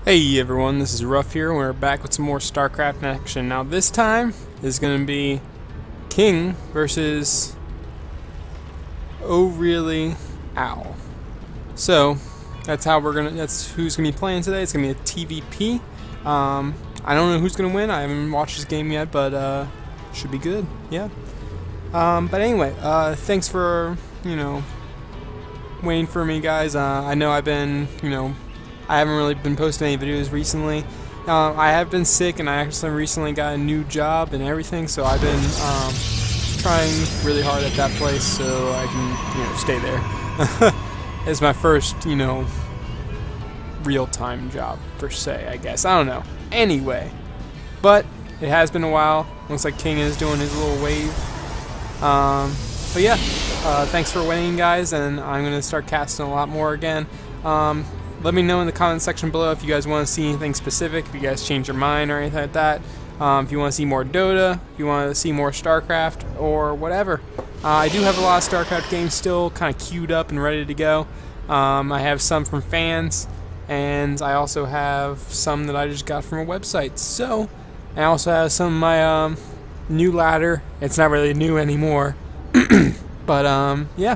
Hey everyone, this is Ruff here. We're back with some more StarCraft action. Now this time is going to be King versus orlyOWL. So that's who's going to be playing today. It's going to be a TVP. I don't know who's going to win. I haven't watched this game yet, but should be good. Yeah. But anyway, thanks for waiting for me, guys. I know I've been I haven't really been posting any videos recently. I have been sick, and I actually recently got a new job and everything, so I've been trying really hard at that place so I can stay there. It's my first real-time job per se, I guess. I don't know. Anyway, but it has been a while. Looks like King is doing his little wave. But yeah, thanks for waiting, guys, and I'm gonna start casting a lot more again. Let me know in the comment section below if you guys want to see anything specific, if you guys change your mind or anything like that. If you want to see more Dota, if you want to see more StarCraft, or whatever. I do have a lot of StarCraft games still kind of queued up and ready to go. I have some from fans, and I also have some that I just got from a website. So, I also have some of my new ladder. It's not really new anymore. But, yeah.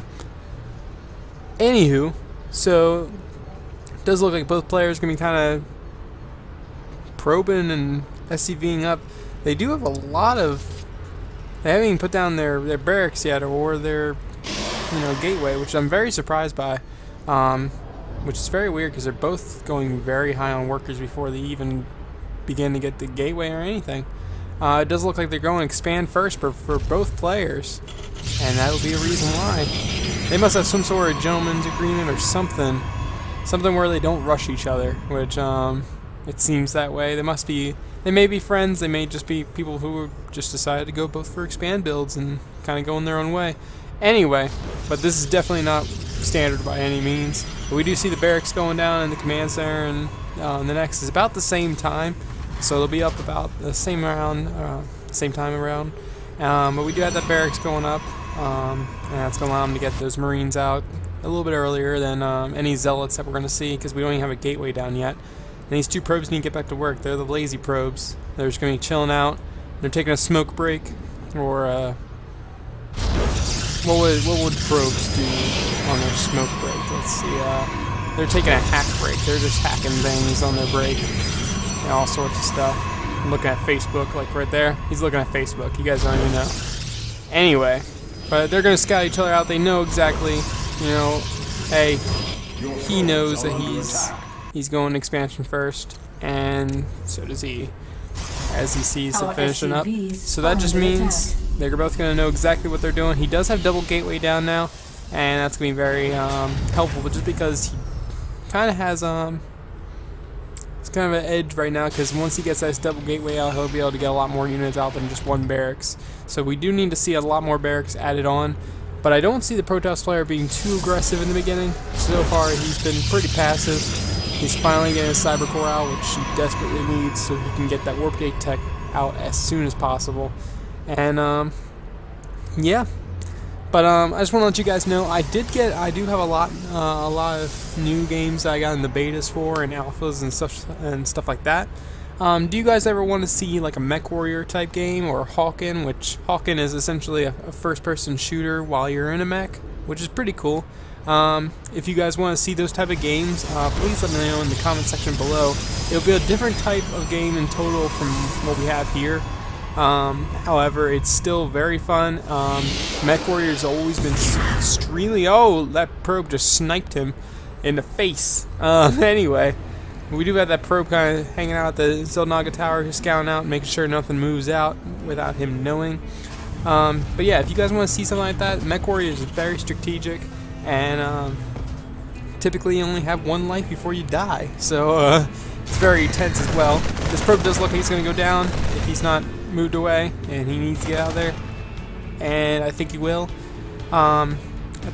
Anywho, so does look like both players going to be kind of probing and SCVing up. They do have a lot of... They haven't even put down their barracks yet or their gateway, which I'm very surprised by. Which is very weird because they're both going very high on workers before they even begin to get the gateway or anything. It does look like they're going to expand first for both players, and that'll be a reason why. They must have some sort of gentleman's agreement or something. Something where they don't rush each other, which it seems that way. They may be friends, they may just be people who just decided to go both for expand builds and kind of go in their own way. Anyway, but this is definitely not standard by any means. But we do see the barracks going down in the command center, and the next is about the same time, so they'll be up about the same time around. But we do have that barracks going up, and that's going to allow them to get those Marines out a little bit earlier than any zealots that we're going to see, because we don't even have a gateway down yet. And these two probes need to get back to work. They're the lazy probes. They're just going to be chilling out. They're taking a smoke break, or what would probes do on their smoke break? Let's see. They're taking a hack break. They're just hacking things on their break, and all sorts of stuff. I'm looking at Facebook, like right there. He's looking at Facebook. You guys don't even know. Anyway, but they're going to scout each other out. They know exactly. Hey, he knows that he's going expansion first, and so does he, as he sees it finishing up. So that just means they're both going to know exactly what they're doing. He does have double gateway down now, and that's going to be very helpful, but just because he kind of has it's kind of an edge right now, because once he gets that double gateway out, he'll be able to get a lot more units out than just one barracks. So we do need to see a lot more barracks added on. But I don't see the Protoss player being too aggressive in the beginning. So far, he's been pretty passive. He's finally getting his Cyber Core out, which he desperately needs, so he can get that Warp Gate tech out as soon as possible. And yeah. But I just want to let you guys know I do have a lot of new games that I got in the betas for and alphas and stuff like that. Do you guys ever want to see like a Mech Warrior type game, or Hawken, which Hawken is essentially a first-person shooter while you're in a mech, which is pretty cool. If you guys want to see those type of games, please let me know in the comment section below. It'll be a different type of game in total from what we have here. However, it's still very fun. Mech Warrior's always been extremely... Oh, that probe just sniped him in the face. Anyway. We do have that probe kind of hanging out at the Zelnaga Tower, just scouting out, making sure nothing moves out without him knowing. But yeah, if you guys want to see something like that, Mech Warrior is very strategic, and typically you only have one life before you die, so it's very tense as well. This probe does look like he's going to go down if he's not moved away, and he needs to get out of there, and I think he will. At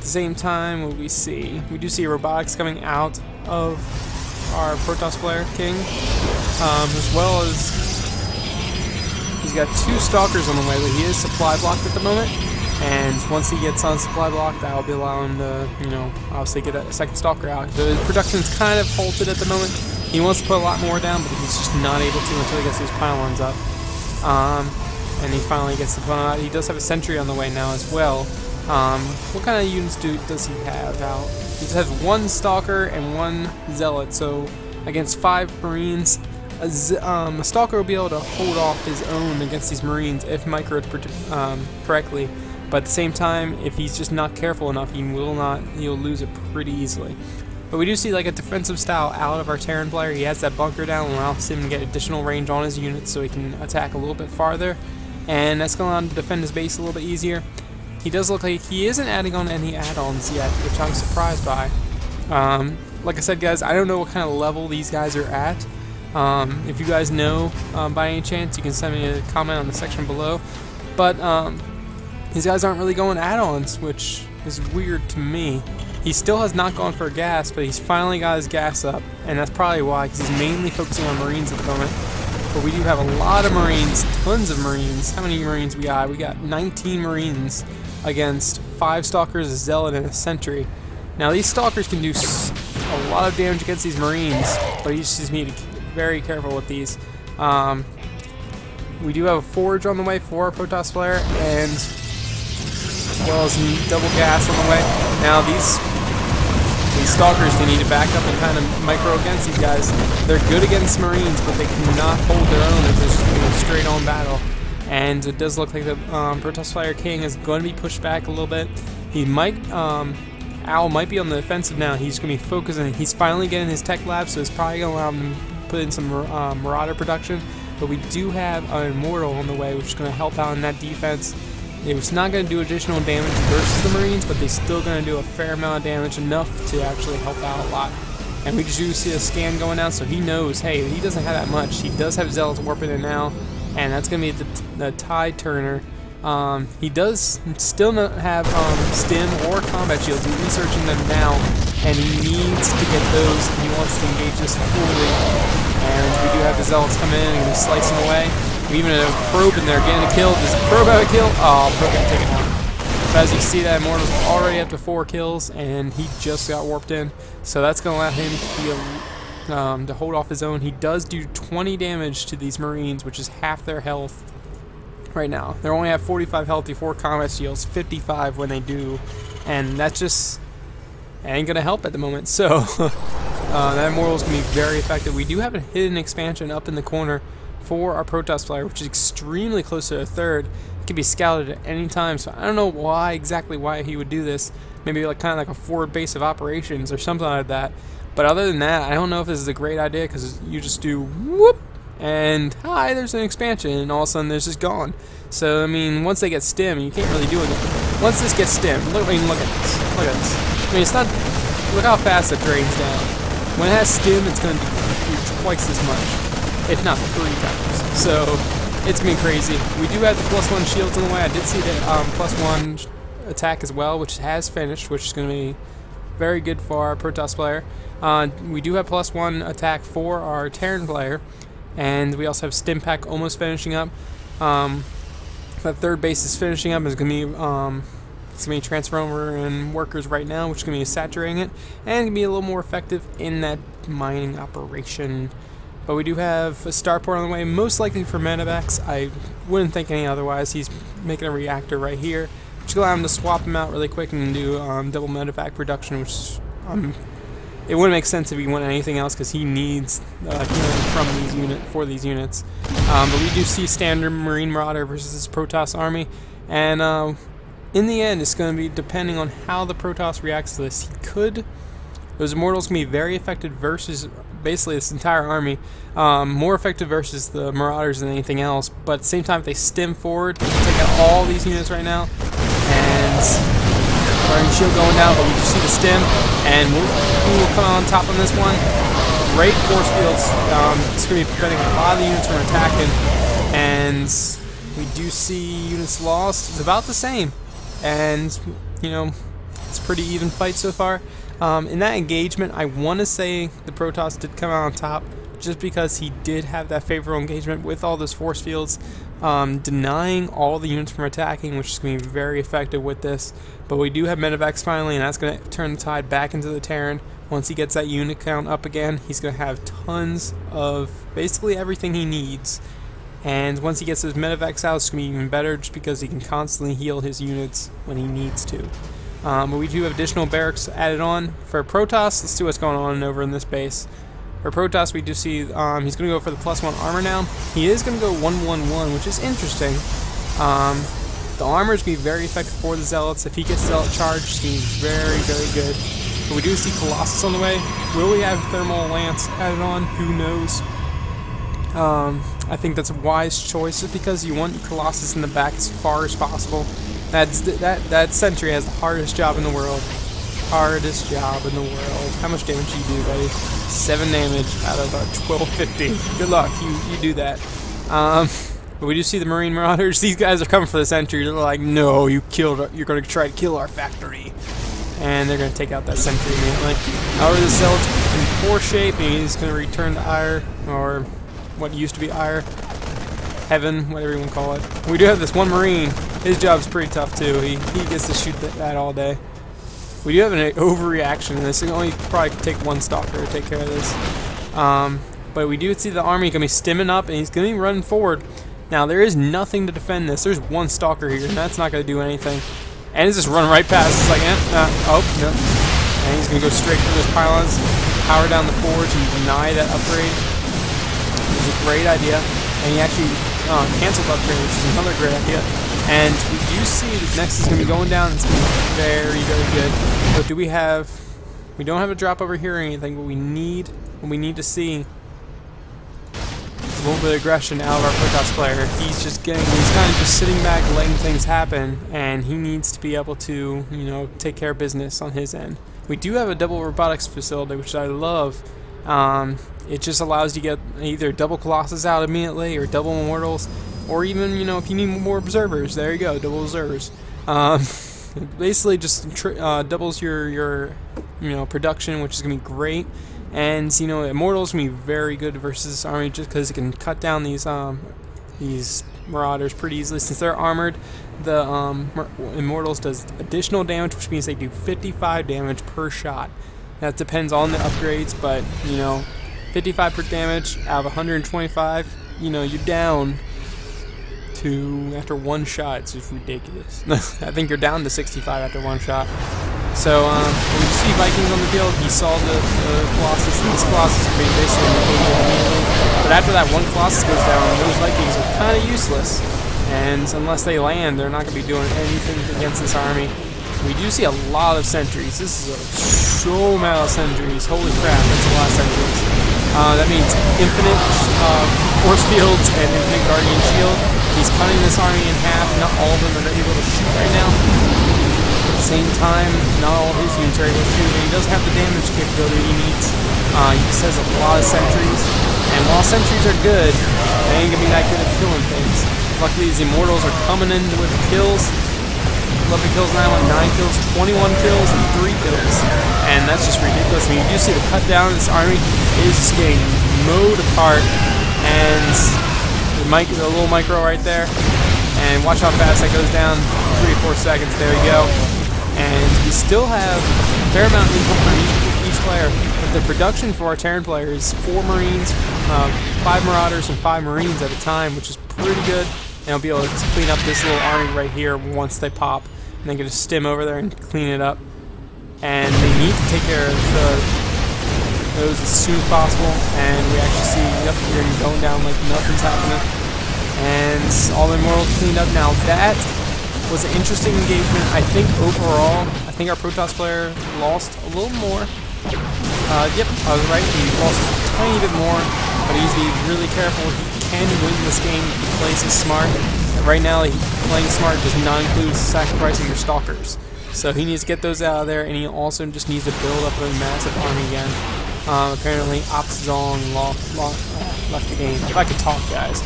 the same time, what we see? We do see robotics coming out of our Protoss player, King, as well as he's got two Stalkers on the way, but he is supply blocked at the moment, and once he gets on supply block, that'll be allowing him to, obviously get a second Stalker out. So his production's kind of halted at the moment, He wants to put a lot more down, but he's just not able to until he gets these pylons up. And he finally gets the pylon out. He does have a sentry on the way now as well. What kind of units does he have out? He just has 1 Stalker and 1 Zealot, so against 5 Marines, a Stalker will be able to hold off his own against these Marines if microed correctly. But at the same time, if he's just not careful enough, he'll lose it pretty easily. But we do see like a defensive style out of our Terran player. He has that bunker down and allows him to get additional range on his units so he can attack a little bit farther. And that's going to allow him to defend his base a little bit easier. He does look like he isn't adding on any add-ons yet, which I'm surprised by. Like I said, guys, I don't know what kind of level these guys are at. If you guys know by any chance, you can send me a comment on the section below. But these guys aren't really going add-ons, which is weird to me. He still has not gone for a gas, but he's finally got his gas up, and that's probably why, because he's mainly focusing on Marines at the moment. But we do have a lot of Marines, tons of Marines. How many Marines we got? We got 19 Marines against 5 Stalkers, a Zealot, and a Sentry. Now these Stalkers can do a lot of damage against these Marines, but you just need to be very careful with these. We do have a Forge on the way for our Protoss player, and as well as double gas on the way. Now these Stalkers, they need to back up and kind of micro against these guys. They're good against Marines, but they cannot hold their own if there's just a straight on battle. And it does look like the Protoss Flyer King is going to be pushed back a little bit. He might, OWL might be on the offensive now. He's going to be focusing. He's finally getting his tech lab, so it's probably going to allow him to put in some Marauder production. But we do have an Immortal on the way, which is going to help out in that defense. It's not going to do additional damage versus the Marines, but they're still going to do a fair amount of damage, enough to actually help out a lot. And we just do see a scan going out, so he knows, hey, he doesn't have that much. He does have Zealots warping in now, and that's going to be the Tide Turner. He does still not have stim or combat shields. He's researching them now, and he needs to get those if he wants to engage this fully. And we do have the Zealots come in and slice him away. We even have a Probe in there getting a kill. Does the Probe have a kill? Oh, Probe got taken out. But as you see, that Immortal's already up to 4 kills, and he just got warped in. So that's going to allow him to hold off his own. He does do 20 damage to these Marines, which is half their health right now. They only have 45 health before combat shields, 55 when they do, and that just ain't going to help at the moment. So that Immortal is going to be very effective. We do have a hidden expansion up in the corner for our Protoss Flyer, which is extremely close to a third. It can be scouted at any time, so I don't know exactly why he would do this. Maybe like kind of like a forward base of operations or something like that. But other than that, I don't know if this is a great idea, because you just do whoop, and hi, there's an expansion, and all of a sudden there's just gone. So I mean, once they get stim, you can't really do anything. Once this gets stim, look at this. Look at this. I mean, it's not. Look how fast it drains down. When it has stim, it's going to do twice as much, if not 3 times. So it's going to be crazy. We do have the +1 shields in the way. I did see the +1 attack as well, which has finished, which is going to be very good for our Protoss player. We do have +1 attack for our Terran player, and we also have Stim Pack almost finishing up. That third base is finishing up. It's going to be Transformer and Workers right now, which is going to be saturating it, and can be a little more effective in that mining operation. But we do have a starport on the way, most likely for medevacs. I wouldn't think any otherwise. He's making a reactor right here, which will allow him to swap him out really quick and do double medevac production, which it wouldn't make sense if he went anything else, because he needs healing for these units. But we do see standard Marine Marauder versus this Protoss army, and in the end, it's going to be depending on how the Protoss reacts to this. Those Immortals can be very effective versus basically this entire army, more effective versus the Marauders than anything else. But at the same time, if they stim forward, they can take out all these units right now. And our shield going down, but we just see the stim, and we'll come on top on this one. Great force fields. It's going to be preventing a lot of the units from attacking, and we do see units lost. It's about the same, and you know, it's a pretty even fight so far. In that engagement, I want to say the Protoss did come out on top, just because he did have that favorable engagement with all those force fields, denying all the units from attacking, which is going to be very effective with this. But we do have medevacs finally, and that's going to turn the tide back into the Terran. Once he gets that unit count up again, he's going to have tons of basically everything he needs. And once he gets his medevacs out, it's going to be even better just because he can constantly heal his units when he needs to. But we do have additional barracks added on. For Protoss, let's see what's going on over in this base. For Protoss, we do see he's going to go for the +1 armor now. He is going to go 1-1-1, which is interesting. The armor is going to be very effective for the Zealots. If he gets Zealot charged, it's going to be very, very good. But we do see Colossus on the way. Will we have Thermal Lance added on? Who knows? I think that's a wise choice just because you want Colossus in the back as far as possible. That sentry has the hardest job in the world. Hardest job in the world. How much damage do you do, buddy? 7 damage out of 1250. Good luck. You do that. But we do see the Marine Marauders. These guys are coming for the sentry. They're like, no, you're going to try to kill our factory. And they're going to take out that sentry immediately. However, the Zealot's in poor shape, and he's going to return to Ire, or what used to be Ire. Heaven, whatever you want to call it. We do have this one Marine. His job's pretty tough, too. He gets to shoot that all day. We do have an overreaction in this. It only probably take one Stalker to take care of this. But we do see the army going to be stimming up, and he's going to be running forward. Now, there is nothing to defend this. There's one Stalker here, and that's not going to do anything. And he's just running right past. It's like, oh, no. And he's going to go straight through those pylons, power down the forge, and deny that upgrade. It was a great idea. And he actually canceled the upgrade, which is another great idea. And we do see that next is going to be going down. It's going to be very, very good. But do we have... We don't have a drop over here or anything, but what we need to see a little bit of aggression out of our Protoss player. He's kind of just sitting back, letting things happen, and he needs to be able to, take care of business on his end. We do have a double robotics facility, which I love. It just allows you to get either double Colossus out immediately, or double Immortals, or even, if you need more observers, there you go, double observers. Basically, just doubles your production, which is gonna be great. And Immortals can be very good versus this army just because it can cut down these Marauders pretty easily. Since they're armored, the Immortals does additional damage, which means they do 55 damage per shot. That depends on the upgrades, but 55 per damage out of 125. You're down to after one shot. It's just ridiculous. I think you're down to 65 after one shot. So when you see Vikings on the field, he saw the Colossus, and this Colossus will be basically immediately. But after that one Colossus goes down, those Vikings are kind of useless. And unless they land, they're not going to be doing anything against this army. We do see a lot of sentries. This is so many sentries. Holy crap, that's a lot of sentries. That means infinite force fields and infinite guardian shield. He's cutting this army in half. Not all of them are able to shoot right now. At the same time, not all of his units are able to shoot, and he doesn't have the damage capability he needs. He just has a lot of sentries, and while sentries are good, they ain't gonna be that good at killing things. Luckily, these Immortals are coming in with kills. 11 kills now, 9 kills, 21 kills, and 3 kills. And that's just ridiculous. I mean, you do see the cut down. This army is just getting mowed apart, and the little micro right there. And watch how fast that goes down. 3 or 4 seconds. There we go. And we still have a fair amount of input for each player. But the production for our Terran player is 4 Marines, 5 Marauders, and 5 Marines at a time, which is pretty good. And I'll be able to clean up this little army right here once they pop. And then get a stim over there and clean it up. And they need to take care of those as soon as possible. And we actually see, yep, here going down like nothing's happening. And all the Immortals cleaned up. Now that was an interesting engagement. I think overall, our Protoss player lost a little more. Yep, I was right. He lost a tiny bit more, but he needs to be really careful. He can win this game if he plays it smart. Right now, playing smart does not include sacrificing your Stalkers. So he needs to get those out of there, and he also just needs to build up a massive army again. Apparently, Opzong left the game. If I could talk, guys.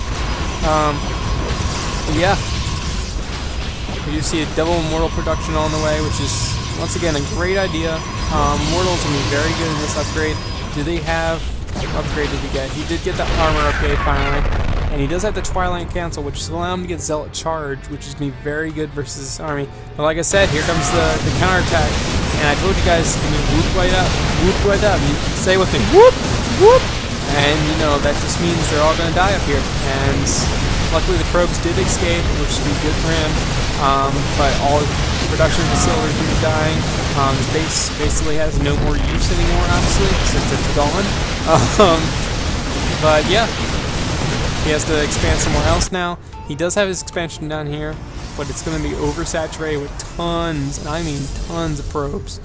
Yeah. We do see a double Immortal production on the way, which is, once again, a great idea. Immortals will be very good in this upgrade. Do they have... upgrade did he get? He did get the armor upgrade finally. And he does have the Twilight Cancel, which is allowing him to get Zealot Charge, which is going to be very good versus this army. But like I said, here comes the counterattack. And I told you guys, I mean, whoop right up, whoop right up. You say with me, whoop, whoop. And you know, that just means they're all going to die up here. And luckily the probes did escape, which would be good for him. But all the production facilities are dying. His base basically has no more use anymore, honestly, since it's gone. But yeah, he has to expand somewhere else now. He does have his expansion down here, but it's going to be oversaturated with tons, and I mean tons of probes.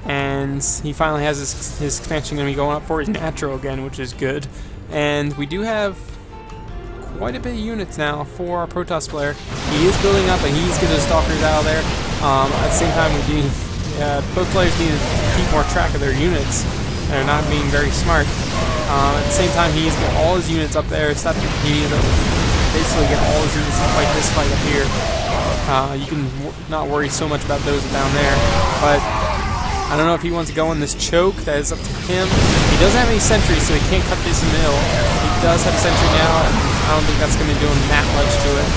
And he finally has his expansion going to be going up for his natural again, which is good. And we do have quite a bit of units now for our Protoss player. He is building up, and he's getting his stalkers out of there. At the same time, both players need to keep more track of their units. They're not being very smart. At the same time, he's got all his units up there, except he basically get all his units to fight this fight up here. You can not worry so much about those down there, but I don't know if he wants to go on this choke. That is up to him. He doesn't have any sentries, so he can't cut this mill. He does have a sentry now, and I don't think that's going to be doing that much to it.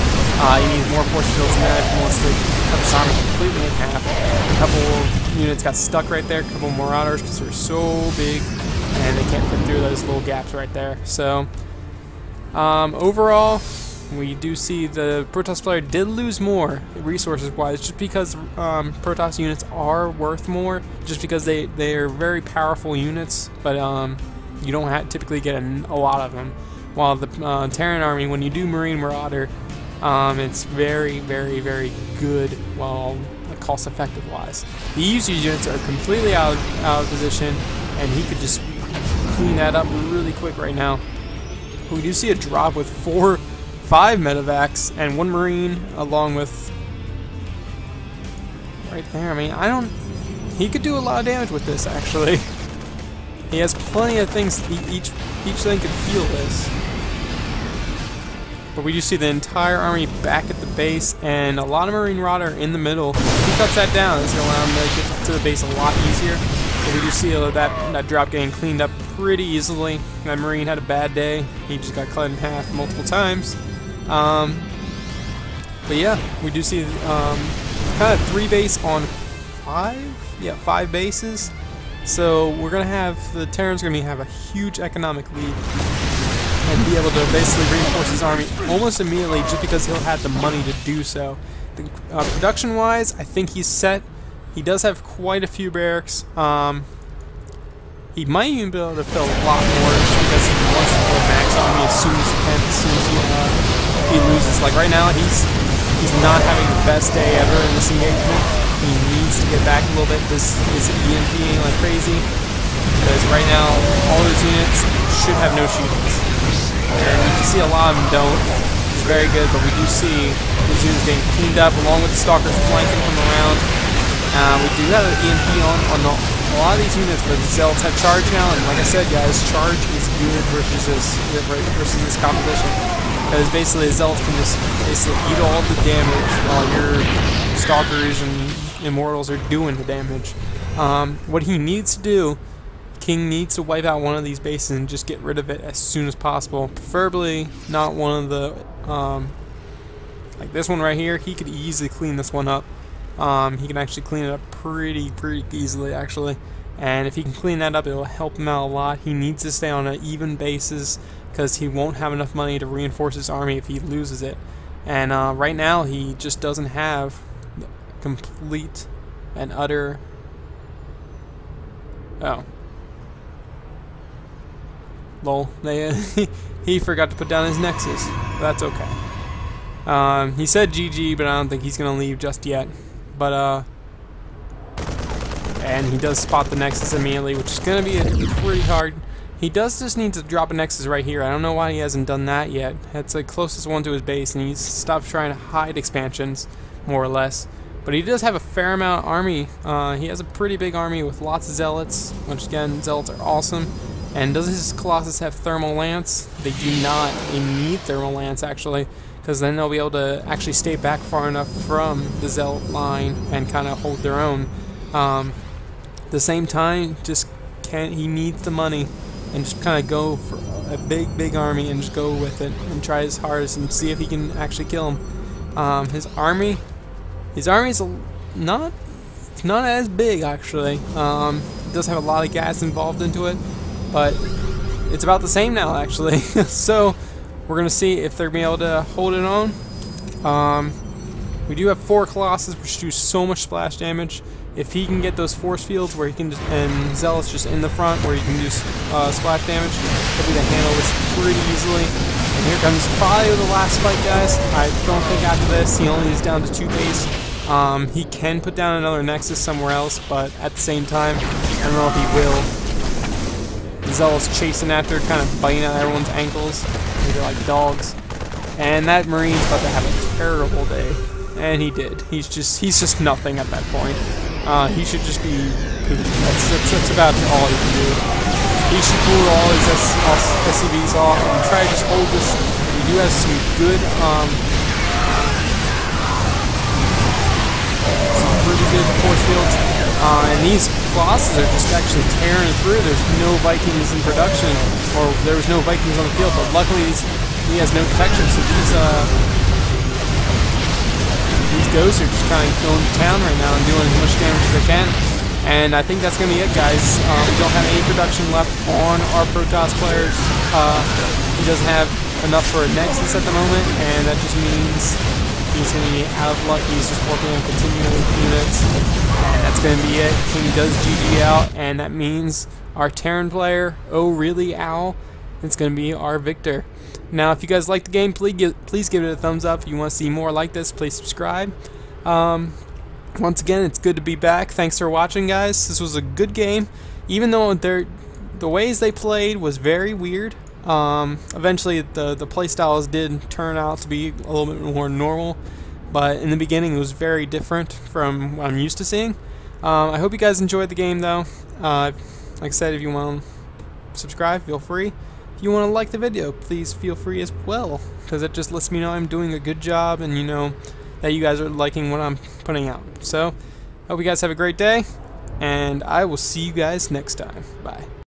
He needs more force fields than that if he wants to cut this army completely in half. A couple units got stuck right there, a couple marauders because they're so big, and they can't fit through those little gaps right there. So, overall, we do see the Protoss player did lose more resources-wise, just because Protoss units are worth more, just because they are very powerful units, but you don't typically get a lot of them. While the Terran army, when you do Marine Marauder, it's very, very, very good, well, cost-effective wise. The EUC units are completely out of position, and he could just clean that up really quick right now. We do see a drop with 5 medevacs and 1 Marine, along with right there. I mean, he could do a lot of damage with this, actually. He has plenty of things. Each thing could heal this. But we do see the entire army back at the base, and a lot of Marine Marauder in the middle. He cuts that down. It's going to allow him to get to the base a lot easier. But we do see that drop getting cleaned up pretty easily. That Marine had a bad day. He just got cut in half multiple times. But yeah, we do see kind of 3 base on 5? Yeah, 5 bases. So we're going to have, the Terrans going to have a huge economic lead and be able to basically reinforce his army almost immediately, just because he'll have the money to do so. Production-wise, I think he's set. He does have quite a few barracks. He might even be able to fill a lot more, just because he wants to go max army as soon as he can, as soon as he loses. Like right now, he's not having the best day ever in this engagement. He needs to get back a little bit. This is EMPing like crazy, because right now all his units should have no shootings. And you can see a lot of them don't, which is very good, but we do see these units being cleaned up along with the stalkers flanking them around. We do have an EMP on a lot of these units, but the Zealots have charge now, and like I said, guys, charge is good versus this composition. Because basically the Zealots can just basically eat all the damage while your stalkers and immortals are doing the damage. What he needs to do, King needs to wipe out one of these bases and just get rid of it as soon as possible. Preferably not one of the, like this one right here. He could easily clean this one up. He can actually clean it up pretty easily, actually. And if he can clean that up, it'll help him out a lot. He needs to stay on an even basis, because he won't have enough money to reinforce his army if he loses it. And right now, he just doesn't have complete and utter... Oh. Lol. He forgot to put down his Nexus. That's okay. He said GG, but I don't think he's going to leave just yet. But, and he does spot the Nexus immediately, which is going to be pretty hard. He does just need to drop a Nexus right here. I don't know why he hasn't done that yet. It's the closest one to his base, and he's stopped trying to hide expansions, more or less. But he does have a fair amount of army. He has a pretty big army with lots of Zealots, which again, Zealots are awesome. And does his Colossus have Thermal Lance? They do not. They need Thermal Lance, actually, because then they'll be able to actually stay back far enough from the Zealot line and kind of hold their own. At the same time, he needs the money, and just kind of go for a big army and just go with it and try his hardest and see if he can actually kill him. His army is not It's not as big, actually. It does have a lot of gas involved into it, but it's about the same now, actually. So we're gonna see if they're gonna be able to hold it on. We do have 4 Colossus, which do so much splash damage. If he can get those force fields where he can just, and Zealous just in the front where he can do splash damage, he'll be able to handle this pretty easily. And here comes probably the last fight, guys. I don't think after this he only is down to 2 base. He can put down another Nexus somewhere else, but at the same time, I don't know if he will. Zealous chasing after, kind of biting at everyone's ankles. They're like dogs. And that Marine's about to have a terrible day. And he did. He's just nothing at that point. He should just be pooped. That's about all he can do. He should pull all his SCVs off and try to just hold this. We do have some good, some really good force fields. And these Colossus are just actually tearing through. There's no Vikings in production, or there was no Vikings on the field, but luckily he has no detection, so these ghosts are just kind of going to town right now and doing as much damage as they can. And I think that's going to be it, guys. We don't have any production left on our Protoss players. He doesn't have enough for a Nexus at the moment, and that just means he's going to be out of luck. He's just working on continuing units, and that's going to be it. King does GG out, and that means our Terran player, orlyOWL, it's going to be our victor. Now, if you guys like the game, please give it a thumbs up. If you want to see more like this, please subscribe. Once again, it's good to be back. Thanks for watching, guys. This was a good game, even though the ways they played was very weird. Eventually, the playstyles did turn out to be a little bit more normal, but in the beginning, it was very different from what I'm used to seeing. I hope you guys enjoyed the game, though. Like I said, if you want to subscribe, feel free. If you want to like the video, please feel free as well, because it just lets me know I'm doing a good job and you know that you guys are liking what I'm putting out. So, hope you guys have a great day, and I will see you guys next time. Bye.